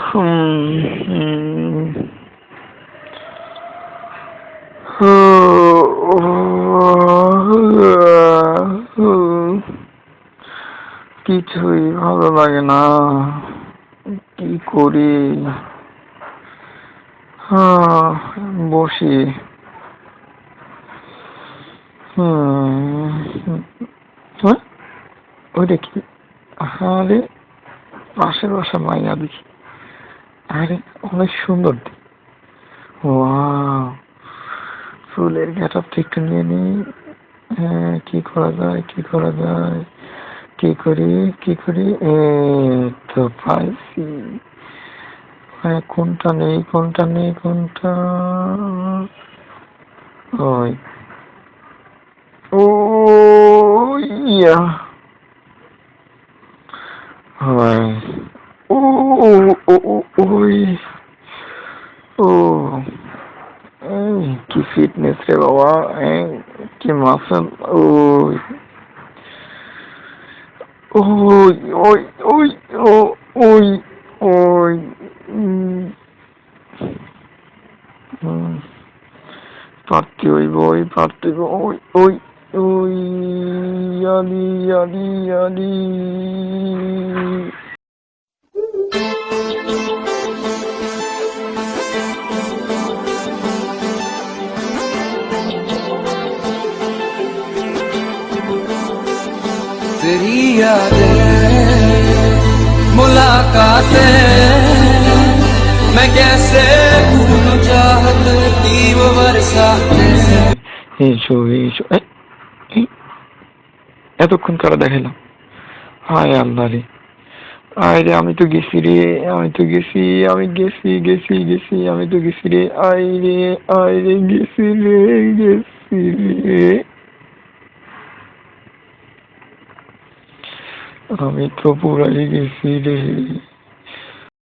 হুম, কিছুই ভালো লাগে না, কি করি? বসি। হ্যাঁ, ওইটা কি? আরে পাশের বাসা মাইয়া দেখি। আরে অনেক সুন্দর। ওয়াও, চুলের গেটআপটা একটু নিয়ে নিই। হ্যাঁ, কি করা যায়, কি করা যায়, কি করি, কি করি? এই তো পাইছি। হ্যাঁ, কোনটা নেই, কোনটা নেই, কোনটা? ওই, ও ইয়া, হয়, ও ও ও ও, ওই, ও কি ফিটনেস রে বাবা, কি মাসল! ওই ওই ওই ওই ও ওই ওই উম, হুম, পারতে হইব, ওই পারতে হইব, ওই ওই ওই আলি আলি আলি। तेरी यादें मुलाकातें मैं कैसे भूलूं चाहत की वो बरसातें। এসো এসো, এই, এতক্ষণ কারা দেখাইলাম? হায় আল্লাহ রে, আয় রে, আমি তো গেছি রে, আমি তো গেছি, আমি গেছি গেছি গেছি, আমি তো গেছি রে, আয় রে, আয় রে, গেছি রে, গেছি রে, আমি তো পুরাই গেছি রে।